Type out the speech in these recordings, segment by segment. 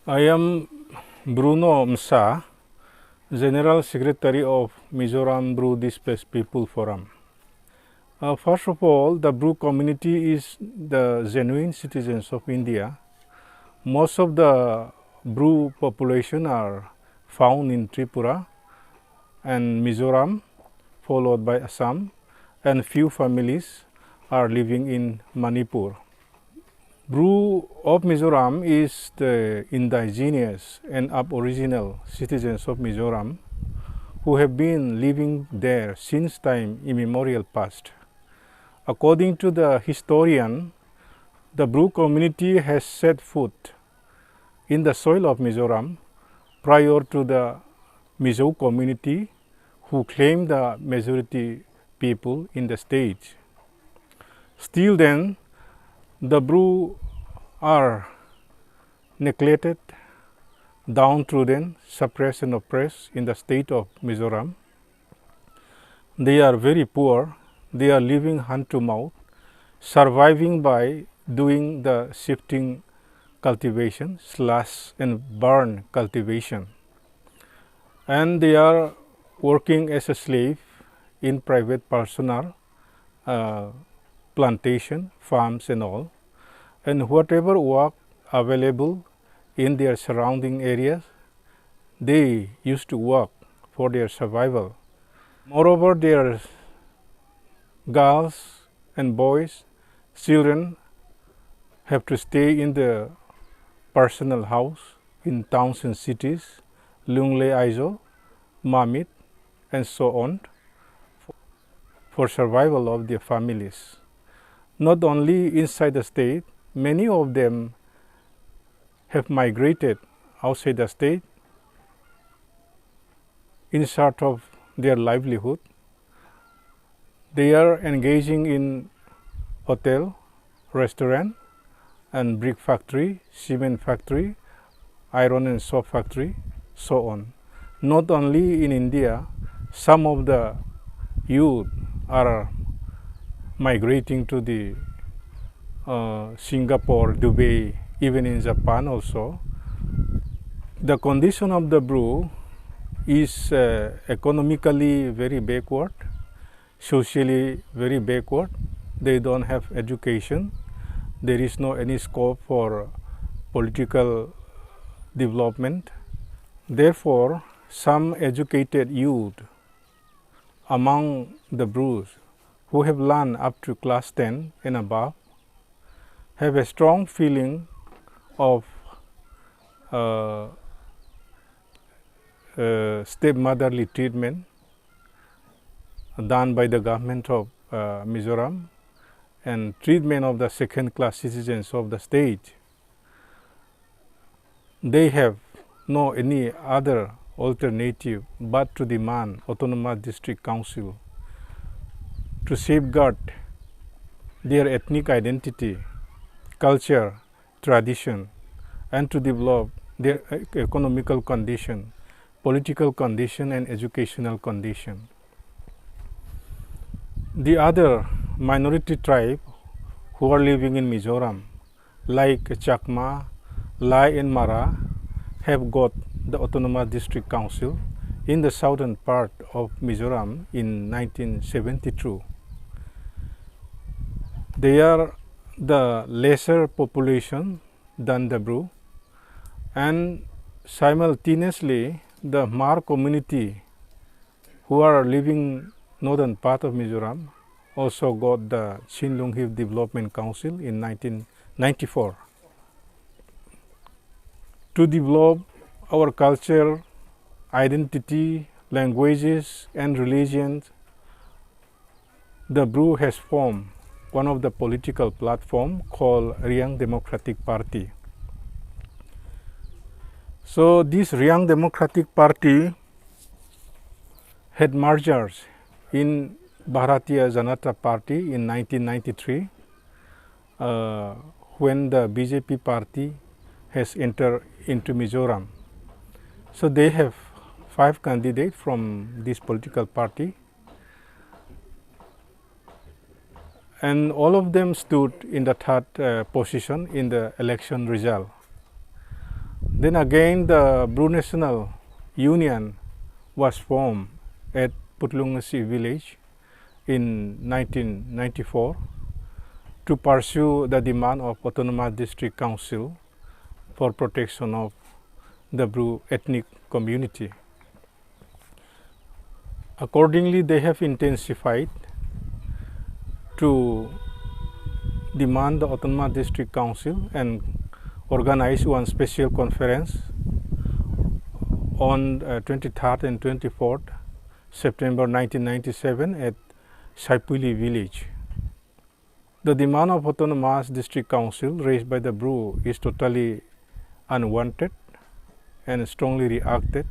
I am Bruno, msha, General Secretary of Mizoram Bru Displaced People Forum. First of all, the Bru community is the genuine citizens of India. Most of the Bru population are found in Tripura and Mizoram, followed by Assam, and few families are living in Manipur. Bru of Mizoram is the indigenous and aboriginal citizens of Mizoram who have been living there since time immemorial past. According to the historian, the Bru community has set foot in the soil of Mizoram prior to the Mizo community who claimed the majority people in the state. Still then, the Bru are neglected, downtrodden, suppressed and oppressed in the state of Mizoram. They are very poor. They are living hand to mouth, surviving by doing the shifting cultivation, slash and burn cultivation. And they are working as a slave in private personal plantation, farms and all. And whatever work available in their surrounding areas, they used to work for their survival. Moreover, their girls and boys, children have to stay in the personal house in towns and cities, Lungle Aizo, Mamit, and so on, for survival of their families. Not only inside the state, many of them have migrated outside the state in search of their livelihood. They are engaging in hotel, restaurant, and brick factory, cement factory, iron and soap factory, so on. Not only in India, some of the youth are migrating to the Singapore, Dubai, even in Japan also. The condition of the Bru is economically very backward, socially very backward. They don't have education. There is no any scope for political development. Therefore, some educated youth among the Brus who have learned up to class 10 and above have a strong feeling of stepmotherly treatment done by the government of Mizoram and treatment of the second-class citizens of the state. They have no any other alternative but to demand autonomous district council to safeguard their ethnic identity, culture, tradition, and to develop their economical condition, political condition, and educational condition. The other minority tribe who are living in Mizoram, like Chakma, Lai and Mara, have got the Autonomous District Council in the southern part of Mizoram in 1972. They are the lesser population than the Bru, and simultaneously the Mar community who are living northern part of Mizoram also got the Chinlunghip Development Council in 1994. To develop our culture, identity, languages and religions, the Bru has formed one of the political platform called Riang Democratic Party. So this Riang Democratic Party had mergers in Bharatiya Janata Party in 1993 when the BJP party has entered into Mizoram. So they have 5 candidates from this political party, and all of them stood in the third position in the election result. Then again, the Bru National Union was formed at Putlungasi village in 1994 to pursue the demand of Autonomous District Council for protection of the Bru ethnic community. Accordingly, they have intensified to demand the Autonomous District Council and organize one special conference on 23rd and 24th September 1997 at Saipuli village. The demand of Autonomous District Council raised by the Bru is totally unwanted and strongly reacted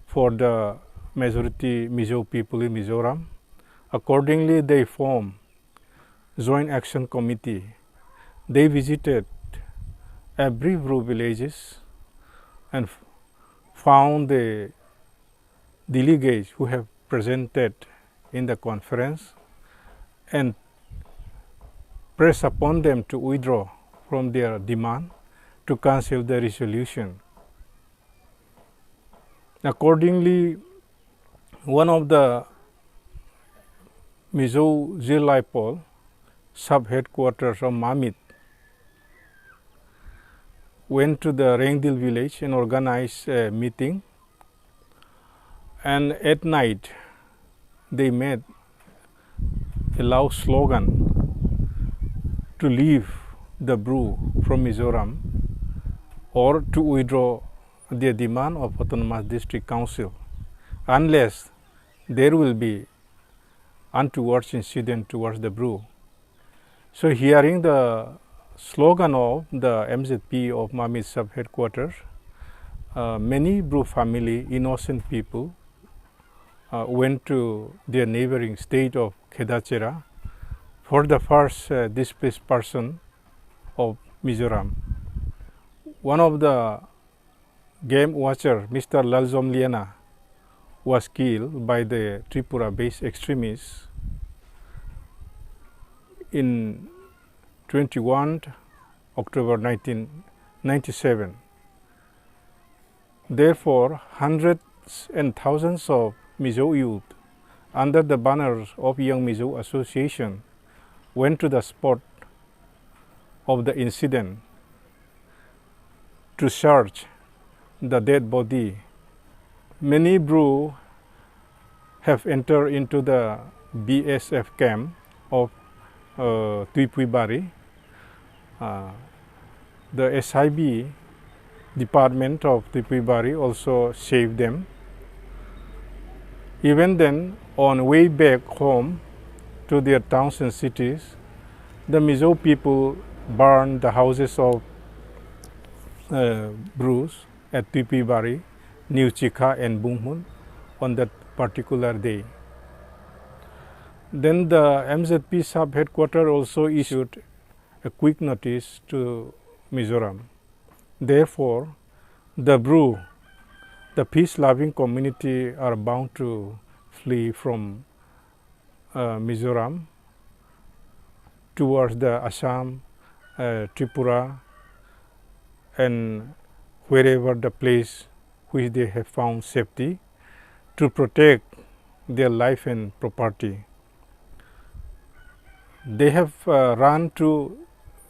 for the majority Mizo people in Mizoram. Accordingly, they formed Joint Action Committee. They visited every Bru villages and found the delegates who have presented in the conference and press upon them to withdraw from their demand to cancel the resolution. Accordingly, one of the Mizo Zilaipol sub-headquarters of Mamit went to the Rengdil village and organized a meeting, and at night they made a loud slogan to leave the Bru from Mizoram or to withdraw their demand of Autonomous District Council unless there will be untoward incident towards the Bru. So hearing the slogan of the MZP of Mamit sub-headquarters, many Bru family, innocent people, went to their neighboring state of Khedachera for the first displaced person of Mizoram. One of the game watcher, Mr. Lalzom Liana, was killed by the Tripura-based extremists in 21 October 1997. Therefore, hundreds and thousands of Mizo youth under the banners of Young Mizo Association went to the spot of the incident to search the dead body. Many Bru have entered into the BSF camp of Tuipuibari. The SIB department of Tuipuibari also saved them. Even then, on way back home to their towns and cities, the Mizo people burned the houses of Brus at Tuipuibari, New Chika and Bungmun on that particular day. Then the MZP sub-headquarters also issued a quick notice to Mizoram. Therefore, the Bru, the peace-loving community, are bound to flee from Mizoram towards the Assam, Tripura, and wherever the place which they have found safety to protect their life and property. They have run to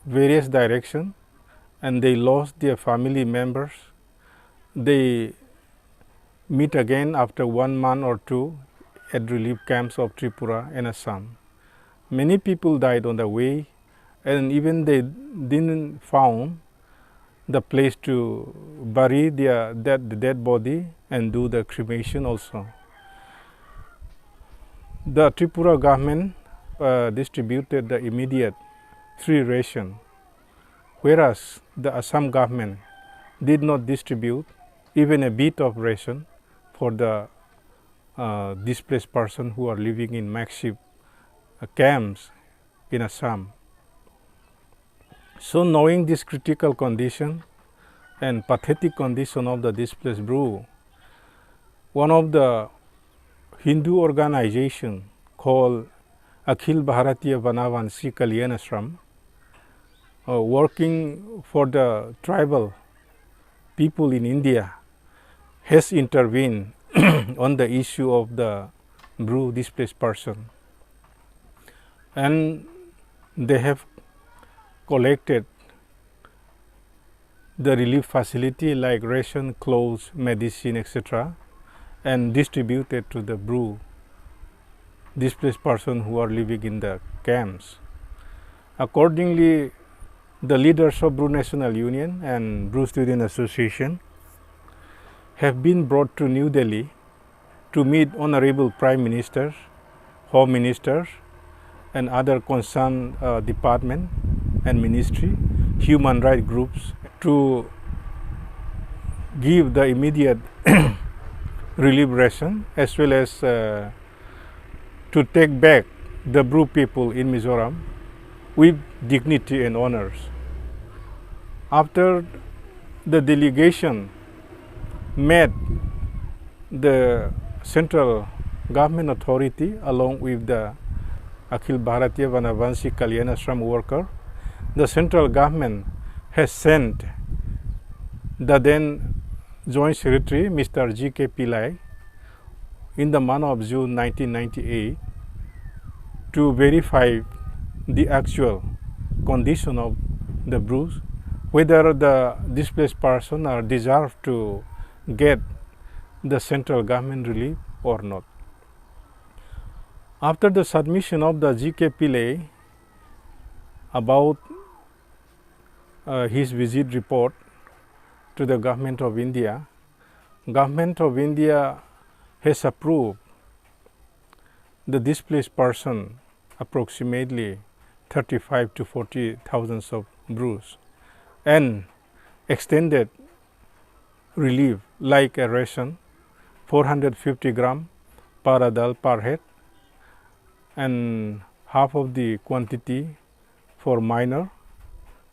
various directions and they lost their family members. They meet again after 1 month or two at relief camps of Tripura and Assam. Many people died on the way, and even they didn't found the place to bury the dead body and do the cremation also. The Tripura government distributed the immediate free ration, whereas the Assam government did not distribute even a bit of ration for the displaced persons who are living in makeshift camps in Assam. So knowing this critical condition and pathetic condition of the displaced Bru, one of the Hindu organization called Akhil Bharatiya Vanavansi Kalyan Ashram, working for the tribal people in India has intervened on the issue of the Bru displaced person, and they have collected the relief facility like ration, clothes, medicine, etc., and distributed to the Bru displaced person who are living in the camps. Accordingly, the leaders of Bru National Union and Bru Student Association have been brought to New Delhi to meet Honorable Prime Minister, Home Minister, and other concerned department and ministry, human rights groups, to give the immediate relief ration as well as to take back the Bru people in Mizoram with dignity and honors. After the delegation met the central government authority along with the Akhil Bharatiya Vanavanshi Kalyan Ashram worker, the central government has sent the then Joint Secretary Mr. G.K. Pillai in the month of June 1998 to verify the actual condition of the Brus, whether the displaced person are deserve to get the central government relief or not. After the submission of the G.K. Pillai about his visit report to the Government of India has approved the displaced person approximately 35 to 40,000 of Brus and extended relief like a ration 450 gram per adult per head and half of the quantity for minor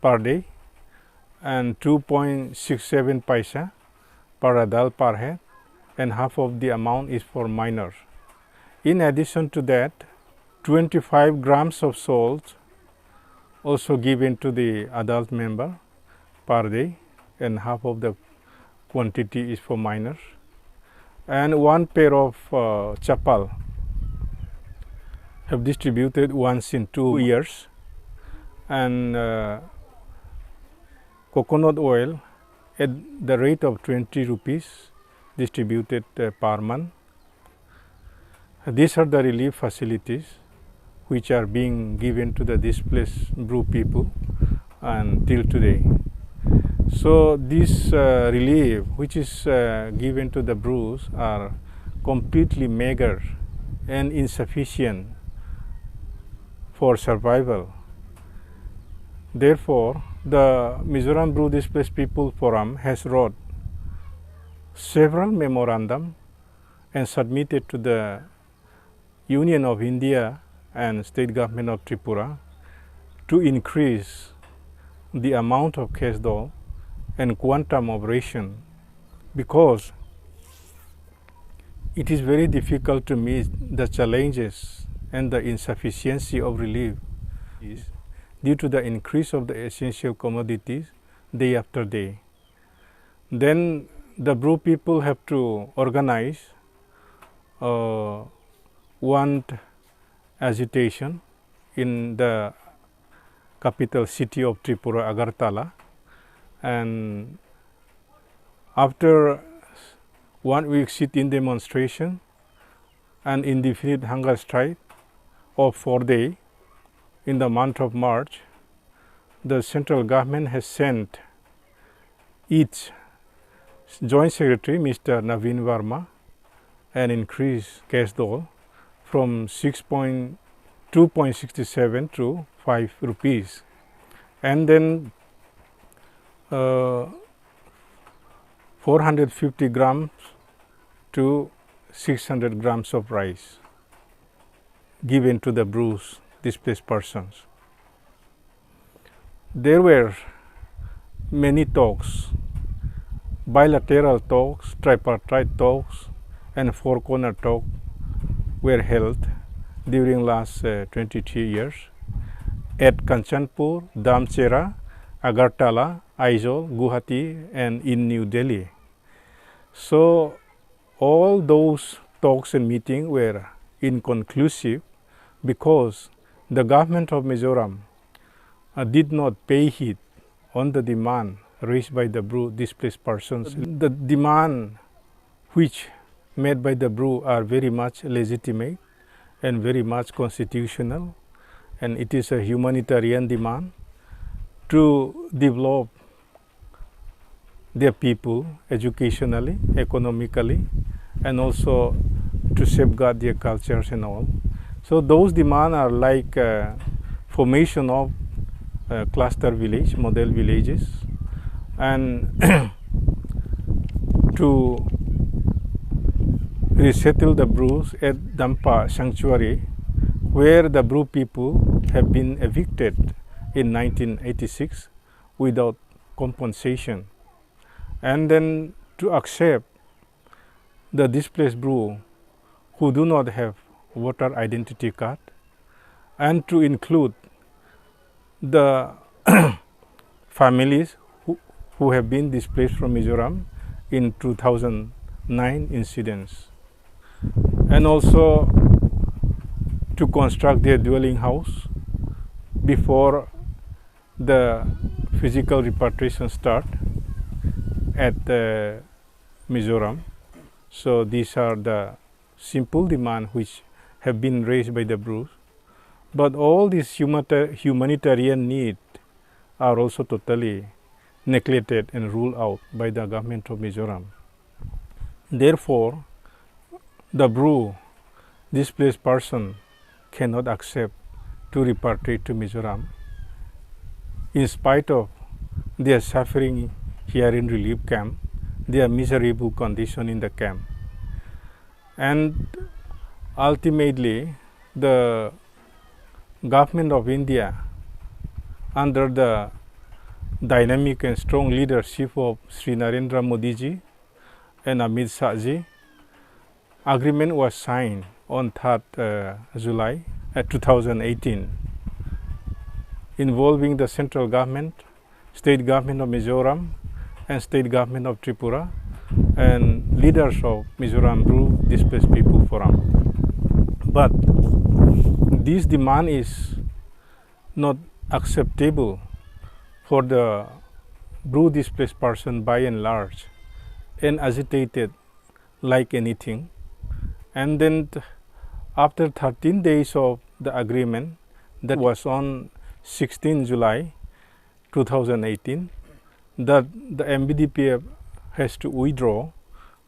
per day and 2.67 paisa per adult per head and half of the amount is for minors. In addition to that, 25 grams of salt also given to the adult member per day and half of the quantity is for minors, and one pair of chapal have distributed once in 2 years, and coconut oil at the rate of 20 rupees distributed per month. These are the relief facilities which are being given to the displaced Bru people until today. So this relief which is given to the Brus are completely meager and insufficient for survival. Therefore, the Mizoram Bru Displaced People Forum has wrote several memorandum and submitted to the Union of India and State Government of Tripura to increase the amount of cash dole and quantum of ration, because it is very difficult to meet the challenges and the insufficiency of relief due to the increase of the essential commodities day after day. Then the Bru people have to organize one agitation in the capital city of Tripura, Agartala, and after 1 week sit-in demonstration and indefinite hunger strike of 4 days in the month of March, the central government has sent each Joint Secretary Mr. Naveen Verma an increased cash dole from 2.67 to 5 rupees, and then 450 grams to 600 grams of rice given to the Brus displaced persons. There were many talks, bilateral talks, tripartite talks, and four-corner talks were held during last 23 years at Kanchanpur, Damchera, Agartala, Aizawl, Guwahati, and in New Delhi. So all those talks and meetings were inconclusive because the government of Mizoram did not pay heed on the demand raised by the Bru displaced persons. The demand which made by the Bru are very much legitimate and very much constitutional, and it is a humanitarian demand to develop their people educationally, economically, and also to safeguard their cultures and all. So those demands are like formation of cluster village, model villages, and to resettle the Brus at Dampa Sanctuary, where the Bru people have been evicted in 1986 without compensation, and then to accept the displaced Bru who do not have voter identity card, and to include the families who have been displaced from Mizoram in 2009 incidents, and also to construct their dwelling house before the physical repatriation start at Mizoram. So these are the simple demands which have been raised by the Brus. But all these humanitarian needs are also totally neglected and ruled out by the government of Mizoram. Therefore, the Bru displaced person cannot accept to repatriate to Mizoram in spite of their suffering here in relief camp, their miserable condition in the camp. And ultimately, the government of India, under the dynamic and strong leadership of Sri Narendra Modi ji and Amit Shah ji, agreement was signed on 3rd July 2018 involving the central government, state government of Mizoram, and state government of Tripura, and leaders of Mizoram Bru Displaced People Forum. But this demand is not acceptable for the Bru displaced person by and large, and agitated like anything. And then after 13 days of the agreement, that was on 16 July 2018, that the MBDPF has to withdraw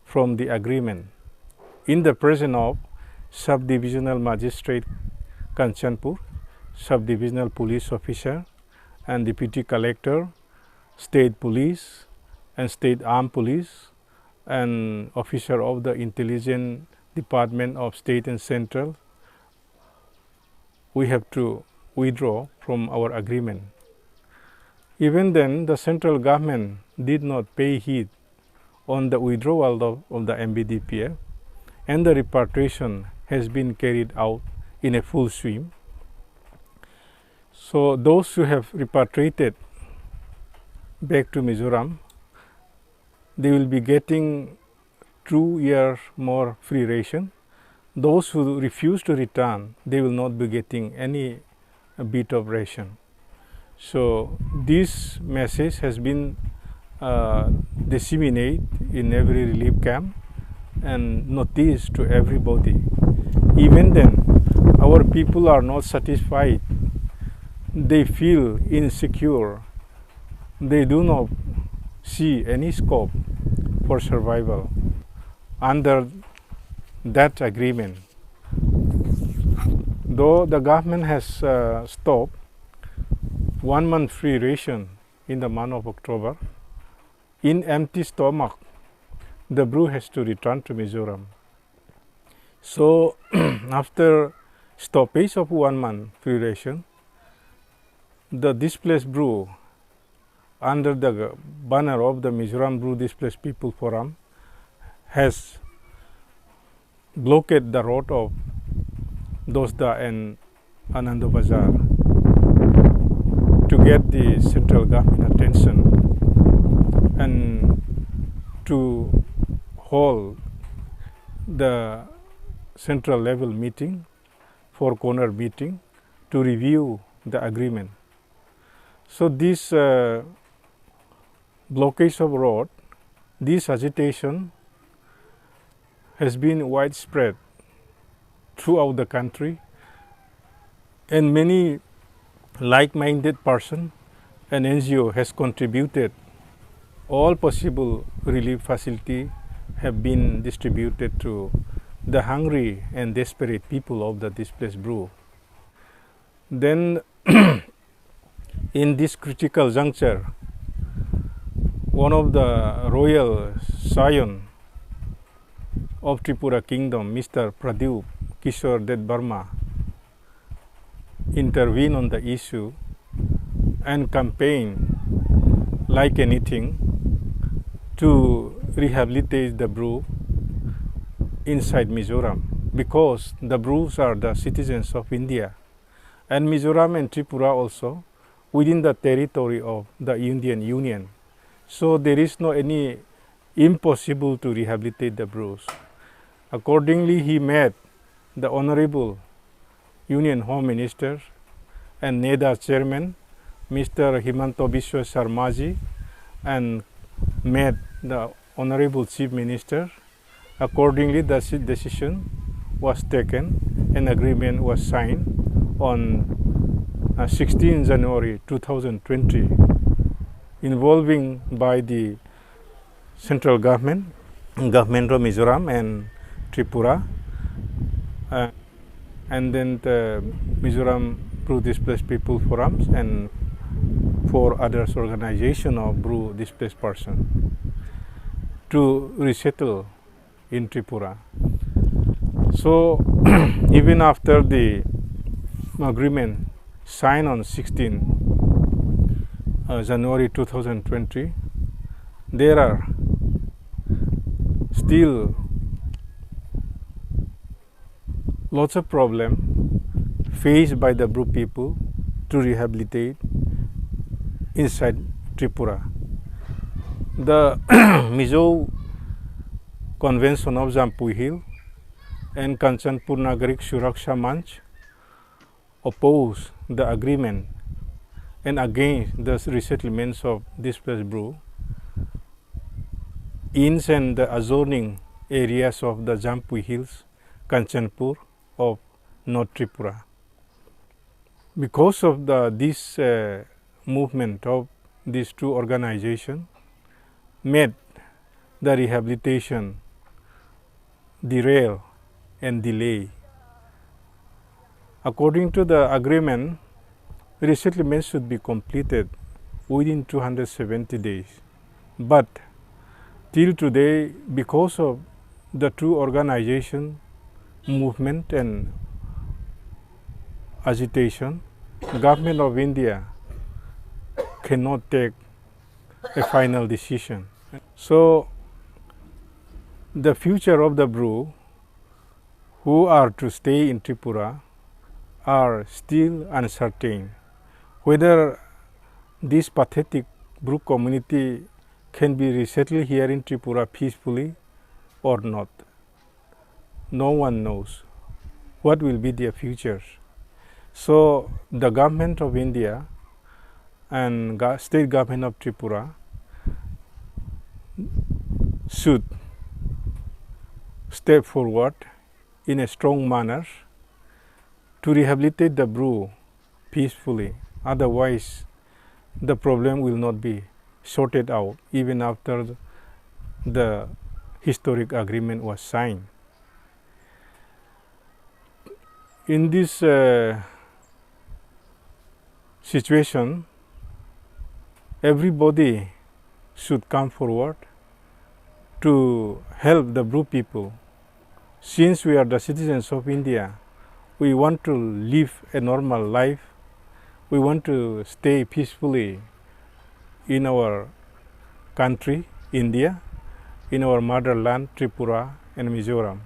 from the agreement in the presence of Sub-Divisional Magistrate Kanchanpur, Sub-Divisional Police Officer, and Deputy Collector, State Police, and State Armed Police, and Officer of the Intelligence Department of State and Central. We have to withdraw from our agreement. Even then, the central government did not pay heed on the withdrawal of the MBDPF, and the repatriation has been carried out in a full swing. So those who have repatriated back to Mizoram, they will be getting 2 years more free ration. Those who refuse to return, they will not be getting any bit of ration. So this message has been disseminated in every relief camp and noticed to everybody. Even then, our people are not satisfied. They feel insecure. They do not see any scope for survival under that agreement. Though the government has stopped 1 month free ration in the month of October, in empty stomach, the Bru has to return to Mizoram. So after stoppage of 1 month free ration, the displaced Bru, under the banner of the Mizoram Bru Displaced People Forum, has blockaded the road of Dosda and Anand Bazar to get the central government attention and to hold the central level meeting, four corner meeting, to review the agreement. So this blockage of road, this agitation has been widespread throughout the country, and many like-minded persons and NGO has contributed. All possible relief facilities have been distributed to the hungry and desperate people of the displaced Bru. Then in this critical juncture, one of the royal scion of Tripura kingdom, Mr. Pradyup Kishore Det Burma, intervened on the issue and campaigned like anything to rehabilitate the Bru inside Mizoram, because the Brus are the citizens of India, and Mizoram and Tripura also within the territory of the Indian Union. So there is no any impossible to rehabilitate the Brus. Accordingly, he met the Honorable Union Home Minister and NEDA Chairman, Mr. Himanto Biswa Sarmaji, and met the Honorable Chief Minister. Accordingly, the decision was taken and agreement was signed on 16 January 2020, involving by the central government of Mizoram and Tripura, and then the Mizoram Bru Displaced People Forums and 4 others organization of Bru displaced person to resettle in Tripura. So even after the agreement signed on 16 January 2020, there are still lots of problems faced by the Bru people to rehabilitate inside Tripura. The Mizo Convention of Jampui Hill and Kanchanpur Nagarik Suraksha Manch oppose the agreement and against the resettlements of displaced Bru in and the adjoining areas of the Jampui Hills, Kanchanpur of North Tripura. Because of this movement of these two organizations made the rehabilitation derail and delay. According to the agreement, resettlement should be completed within 270 days. But till today, because of the two organization movement and agitation, Government of India cannot take a final decision. So the future of the Bru who are to stay in Tripura are still uncertain. Whether this pathetic Bru community can be resettled here in Tripura peacefully or not. No one knows what will be their future. So the government of India and state government of Tripura should step forward in a strong manner to rehabilitate the Bru peacefully. Otherwise, the problem will not be sorted out even after the historic agreement was signed. In this situation, everybody should come forward to help the Bru people. Since we are the citizens of India, we want to live a normal life. We want to stay peacefully in our country, India, in our motherland, Tripura and Mizoram.